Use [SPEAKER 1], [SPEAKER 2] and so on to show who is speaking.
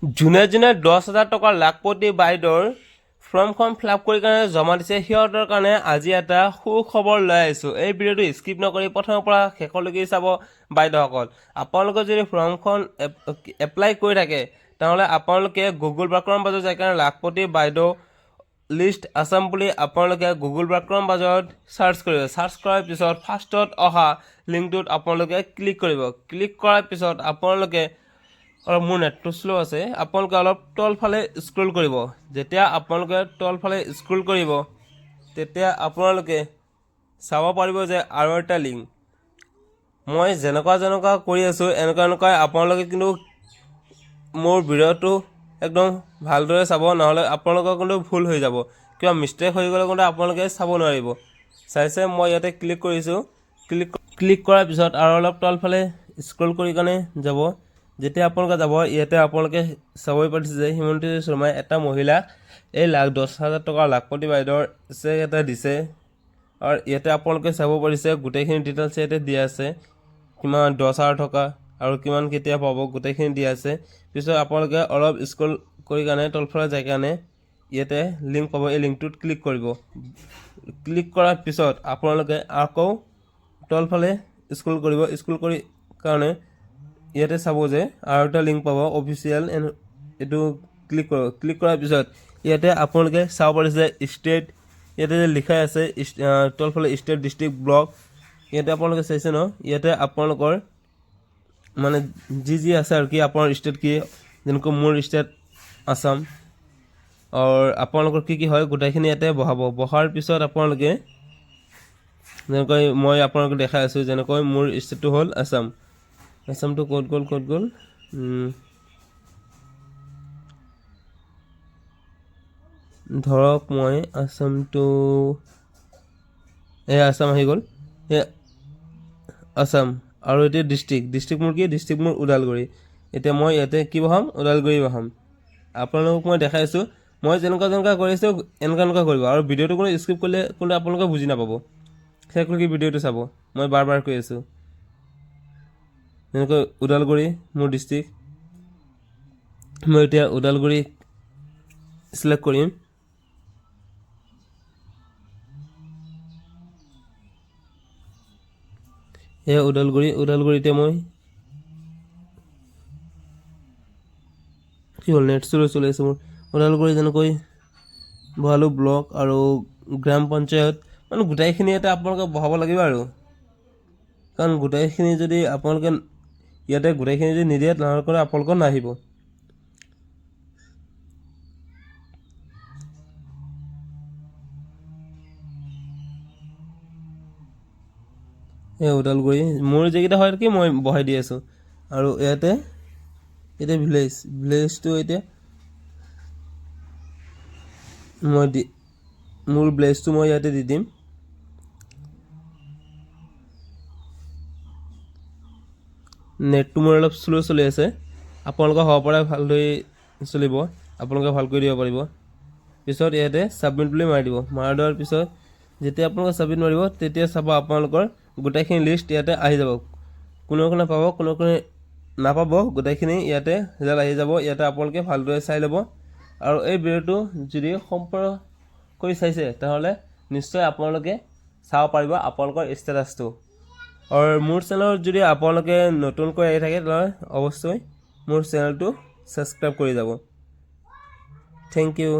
[SPEAKER 1] যোনে যোনে 10,000 টকাৰ লাখপতি বাইদেউৰ ফৰ্মখন ফিল আপ কৰি কাৰণে জমা দিছে সিহঁতৰ কাৰণে আজি এটা সুখবৰ লৈ আহিছোঁ। এই ভিডিঅ'টো স্কিপ নকৰি প্ৰথমৰ পৰা শেষলৈকে চাব বাইদেউসকল। আপোনালোকে যদি ফৰ্মখন এপ্লাই কৰি থাকে তেনেহ'লে আপোনালোকে গুগল বা ক্ৰম ব্ৰাউজাৰত যাই কাৰণে লাখপতি বাইদেউ লিষ্ট আছাম বুলি আপোনালোকে গুগল বা ক্ৰম ব্ৰাউজাৰত চাৰ্চ কৰিব। চাৰ্চ কৰাৰ পিছত ফাৰ্ষ্টত অহা লিংকটোত আপোনালোকে ক্লিক কৰিব। ক্লিক কৰাৰ পিছত আপোনালোকে আৰু মোৰ নেটটো শ্ল' আছে, আপোনালোকে অলপ তলফালে স্ক্ৰল কৰিব। যেতিয়া আপোনালোকে তলফালে স্ক্ৰল কৰিব তেতিয়া আপোনালোকে চাব পাৰিব যে আৰু এটা লিংক। মই যেনেকুৱা কৰি আছোঁ এনেকুৱাই আপোনালোকে কিন্তু মোৰ ভিডিঅ'টো একদম ভালদৰে চাব, নহ'লে আপোনালোকৰ কিন্তু ভুল হৈ যাব। কিবা মিষ্টেক হৈ গ'লে কিন্তু আপোনালোকে চাব নোৱাৰিব। চাইছে মই ইয়াতে ক্লিক কৰিছোঁ। ক্লিক কৰাৰ পিছত আৰু অলপ তলফালে স্ক্ৰল কৰি কাৰণে যাব। যেতিয়া আপোনালোকে যাব ইয়াতে আপোনালোকে চাবই পাৰিছে যে হিমন্তী শৰ্মাই এটা মহিলাক এই 10,000 টকাৰ লাখপতি বাইদেউৰ চেক এটা দিছে। আৰু ইয়াতে আপোনালোকে চাব পাৰিছে গোটেইখিনি ডিটেইলছ ইয়াতে দিয়া আছে, কিমান 10,000 টকা আৰু কিমান কেতিয়া পাব গোটেইখিনি দিয়া আছে। পিছত আপোনালোকে অলপ স্ক্ৰল কৰি কাৰণে তলফালে যাই কাৰণে ইয়াতে লিংক পাব, এই লিংকটোত ক্লিক কৰিব। ক্লিক কৰাৰ পিছত আপোনালোকে আকৌ তলফালে স্ক্ৰল কৰিব। স্ক্ৰল কৰি কাৰণে ইয়াতে চাব যে আৰু এটা লিংক পাব অফিচিয়েল, এইটো ক্লিক কৰক। ক্লিক কৰাৰ পিছত ইয়াতে আপোনালোকে চাব পাৰিছে ষ্টেট, ইয়াতে যে লিখাই আছে তলফালে ষ্টেট ডিষ্ট্ৰিক্ট ব্লক, ইয়াতে আপোনালোকে চাইছে ন। ইয়াতে আপোনালোকৰ মানে যি আছে আৰু কি আপোনাৰ ষ্টেট কি, যেনেকৈ মোৰ ষ্টেট আছাম আৰু আপোনালোকৰ কি হয় গোটেইখিনি ইয়াতে বহাব। বহাৰ পিছত আপোনালোকে যেনেকৈ মই আপোনালোকক দেখাই আছোঁ, যেনেকৈ মোৰ ষ্টেটটো হ'ল আছাম। আছামটো ক'ত গ'ল ধৰক মই আছামটো আছাম আহি গ'ল, আছাম। আৰু এতিয়া ডিষ্ট্ৰিক্ট মোৰ কি, ডিষ্ট্ৰিক্ট মোৰ ওদালগুৰি। এতিয়া মই ইয়াতে কি বহাম, ওদালগুৰি বহাম। আপোনালোকক মই দেখাই আছোঁ, মই যেনেকুৱা কৰিছোঁ এনেকুৱা কৰিব। আৰু ভিডিঅ'টো কোনো স্কিপ কৰিলে কিন্তু আপোনালোকে বুজি নাপাব। সেইটোকে ভিডিঅ'টো চাব, মই বাৰ কৈ আছোঁ। যেনেকৈ ওদালগুৰি মোৰ ডিষ্ট্ৰিক্ট, মই এতিয়া ওদালগুৰি চিলেক্ট কৰিম। এয়া ওদালগুৰিতে মই কি হ'ল নেট চলি আছে মোৰ। ওদালগুৰি যেনেকৈ বহালোঁ ব্লক আৰু গ্ৰাম পঞ্চায়ত, মানে গোটেইখিনি ইয়াতে আপোনালোকে বহাব লাগিব আৰু। কাৰণ গোটেইখিনি যদি আপোনালোকে ইয়াতে গোটেইখিনি যদি নিদিয়ে তেনেহ'লে আপোনালোকৰ নাহিব। ওদালগুৰি মোৰ যিকেইটা হয় কি মই বহাই দি আছোঁ। আৰু ইয়াতে ভিলেজটো এতিয়া মোৰ ভিলেজটো মই ইয়াতে দি দিম। নেটটো মোৰ অলপ শ্ল' চলি আছে, আপোনালোকৰ হ'ব পাৰে ভালদৰে চলিব, আপোনালোকে ভাল কৰি দিব পাৰিব। পিছত ইয়াতে ছাবমিট বুলি মাৰি দিব। মাৰি দিয়াৰ পিছত যেতিয়া আপোনালোকে ছাবমিট মাৰিব তেতিয়া চাব আপোনালোকৰ গোটেইখিনি লিষ্ট ইয়াতে আহি যাব। কোনে পাব কোনে নাপাব গোটেইখিনি ইয়াতে ৰিজাল্ট আহি যাব। ইয়াতে আপোনালোকে ভালদৰে চাই ল'ব। আৰু এই ভিডিঅ'টো যদি সম্পূৰ্ণ কৰি চাইছে তেনেহ'লে নিশ্চয় আপোনালোকে চাব পাৰিব আপোনালোকৰ ষ্টেটাছটো। আৰু মোৰ চেনেলত যদি আপোনালোকে নতুনকৈ আহি থাকে তেনেহ'লে অৱশ্যই মোৰ চেনেলটো ছাবস্ক্ৰাইব কৰি যাব। Thank U.